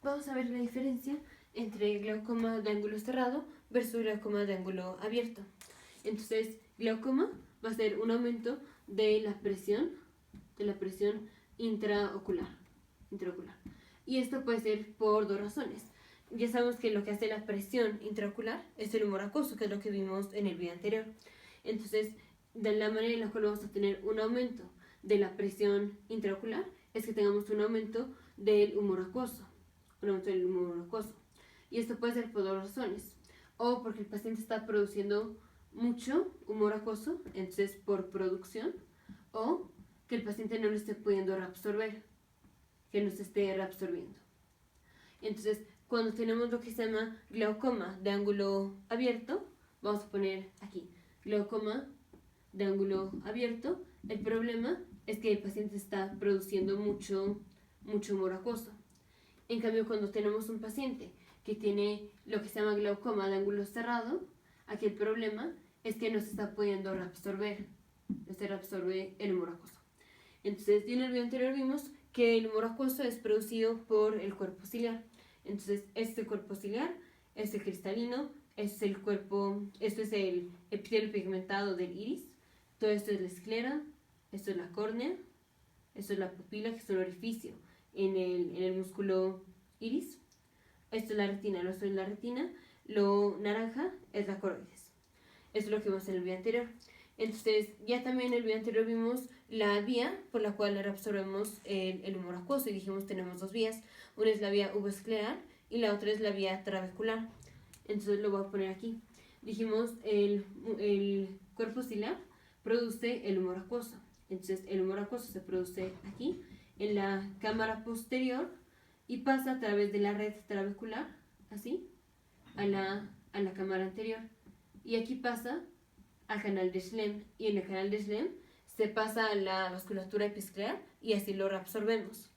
vamos a ver la diferencia entre glaucoma de ángulo cerrado versus glaucoma de ángulo abierto. Entonces, glaucoma va a ser un aumento de la presión intraocular. Y esto puede ser por dos razones. Ya sabemos que lo que hace la presión intraocular es el humor acuoso, que es lo que vimos en el video anterior. Entonces, de la manera en la cual vamos a tener un aumento de la presión intraocular es que tengamos un aumento del humor acuoso. Y esto puede ser por dos razones. O porque el paciente está produciendo mucho humor acuoso, entonces por producción, o que el paciente no lo esté pudiendo reabsorber, que no se esté reabsorbiendo. Entonces, cuando tenemos lo que se llama glaucoma de ángulo abierto, vamos a poner aquí, glaucoma de ángulo abierto, el problema es que el paciente está produciendo mucho humor acuoso. En cambio, cuando tenemos un paciente que tiene lo que se llama glaucoma de ángulo cerrado, aquí el problema es que no se está pudiendo reabsorber, no se reabsorbe el humor acuoso. Entonces, en el video anterior vimos que el humor acuoso es producido por el cuerpo ciliar. Entonces, este cuerpo ciliar es el cristalino, este es el epitelio pigmentado del iris, todo esto es la esclera, esto es la córnea, esto es la pupila, que es un orificio en el músculo iris, esto es la retina, lo naranja es la coroides. Esto es lo que vimos en el video anterior. Entonces, ya también en el video anterior vimos la vía por la cual reabsorbemos el humor acuoso y dijimos tenemos dos vías. Una es la vía uvoescleral y la otra es la vía trabecular. Entonces lo voy a poner aquí. Dijimos el cuerpo ciliar produce el humor acuoso. Entonces el humor acuoso se produce aquí en la cámara posterior y pasa a través de la red trabecular, así, a la cámara anterior. Y aquí pasa al canal de Schlemm, y en el canal de Schlemm se pasa a la vasculatura episcleral y así lo reabsorbemos.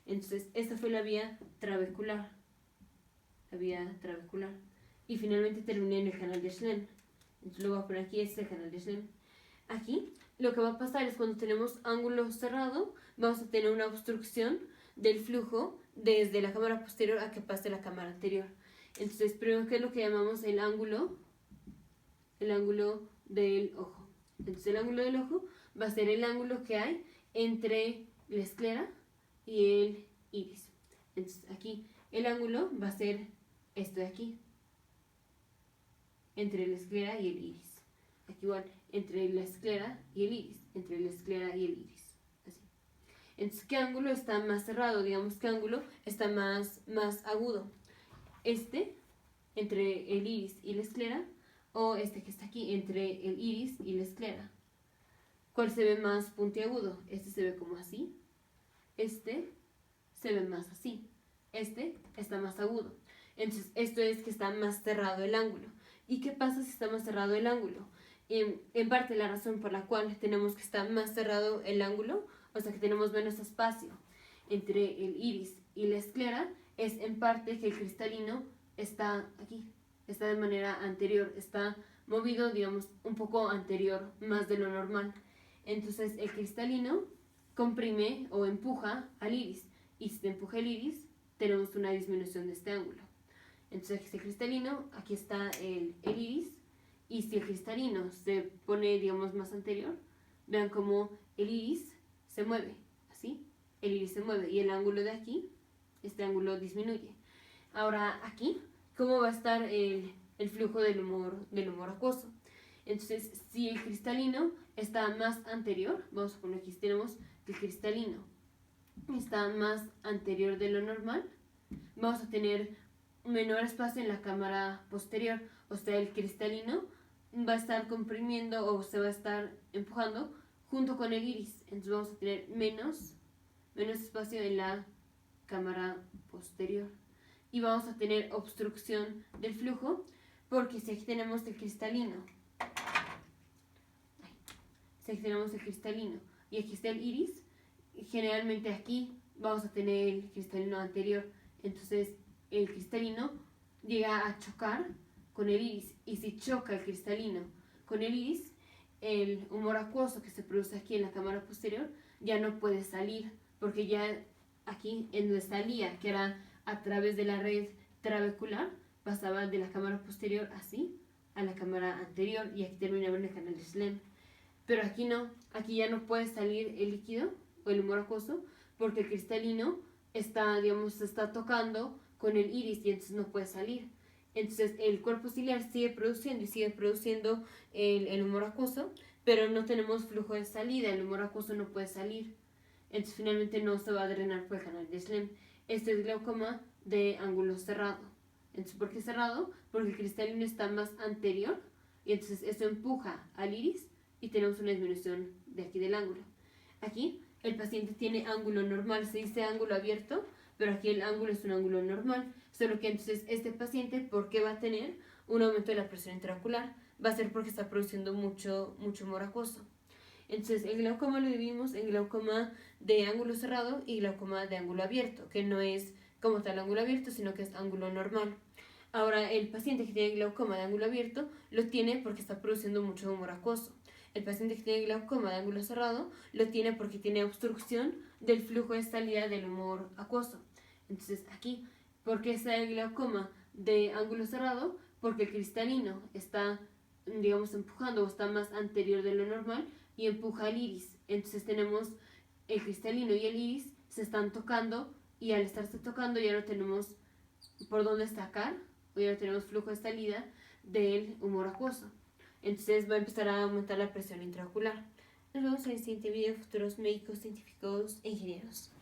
Entonces, esta fue la vía trabecular. Y finalmente terminé en el canal de Schlemm. Entonces, lo voy a poner aquí, este es el canal de Schlemm. Aquí, lo que va a pasar es cuando tenemos ángulo cerrado, vamos a tener una obstrucción del flujo desde la cámara posterior a que pase la cámara anterior. Entonces, primero, ¿qué es lo que llamamos el ángulo? El ángulo del ojo. Entonces el ángulo del ojo va a ser el ángulo que hay entre la esclera y el iris. Entonces aquí el ángulo va a ser esto de aquí, entre la esclera y el iris. Aquí igual, entre la esclera y el iris, entre la esclera y el iris. Así. Entonces, ¿qué ángulo está más cerrado? Digamos, ¿qué ángulo está más agudo? Este, entre el iris y la esclera, o este que está aquí, entre el iris y la esclera. ¿Cuál se ve más puntiagudo? Este se ve como así. Este se ve más así. Este está más agudo. Entonces, esto es que está más cerrado el ángulo. ¿Y qué pasa si está más cerrado el ángulo? En parte, la razón por la cual tenemos que estar más cerrado el ángulo, o sea que tenemos menos espacio entre el iris y la esclera, es en parte que el cristalino está aquí. Está de manera anterior, está movido, digamos, un poco anterior, más de lo normal. Entonces el cristalino comprime o empuja al iris. Y si te empuja el iris, tenemos una disminución de este ángulo. Entonces aquí está el cristalino, aquí está el iris. Y si el cristalino se pone, digamos, más anterior, vean cómo el iris se mueve, así. El iris se mueve y el ángulo de aquí, este ángulo disminuye. Ahora aquí, ¿cómo va a estar el flujo del humor acuoso? Entonces, si el cristalino está más anterior, vamos a poner aquí, tenemos que el cristalino está más anterior de lo normal, vamos a tener menor espacio en la cámara posterior, o sea, el cristalino va a estar comprimiendo o se va a estar empujando junto con el iris, entonces vamos a tener menos espacio en la cámara posterior. Y vamos a tener obstrucción del flujo porque si aquí tenemos el cristalino, y aquí está el iris, generalmente aquí vamos a tener el cristalino anterior, entonces el cristalino llega a chocar con el iris, y si choca el cristalino con el iris, el humor acuoso que se produce aquí en la cámara posterior ya no puede salir, porque ya aquí en donde salía, que era a través de la red trabecular, pasaba de la cámara posterior así a la cámara anterior y aquí terminaba en el canal de Schlemm. Pero aquí no, aquí ya no puede salir el líquido o el humor acuoso porque el cristalino está, digamos, se está tocando con el iris y entonces no puede salir. Entonces el cuerpo ciliar sigue produciendo el humor acuoso, pero no tenemos flujo de salida, el humor acuoso no puede salir. Entonces finalmente no se va a drenar por el canal de Schlemm. Este es glaucoma de ángulo cerrado. Entonces, ¿por qué cerrado? Porque el cristalino está más anterior y entonces eso empuja al iris y tenemos una disminución de aquí del ángulo. Aquí el paciente tiene ángulo normal, se dice ángulo abierto, pero aquí el ángulo es un ángulo normal. Solo que entonces este paciente, ¿por qué va a tener un aumento de la presión intraocular? Va a ser porque está produciendo mucho humor acuoso. Entonces, el glaucoma lo dividimos en glaucoma de ángulo cerrado y glaucoma de ángulo abierto, que no es como tal ángulo abierto, sino que es ángulo normal. Ahora, el paciente que tiene glaucoma de ángulo abierto lo tiene porque está produciendo mucho humor acuoso. El paciente que tiene glaucoma de ángulo cerrado lo tiene porque tiene obstrucción del flujo de salida del humor acuoso. Entonces, aquí, ¿por qué está el glaucoma de ángulo cerrado? Porque el cristalino está, digamos, empujando o está más anterior de lo normal y empuja al iris. Entonces tenemos el cristalino y el iris se están tocando y al estarse tocando ya no tenemos por dónde sacar o ya no tenemos flujo de salida del humor acuoso. Entonces va a empezar a aumentar la presión intraocular. Nos vemos en el siguiente video, futuros médicos, científicos e ingenieros.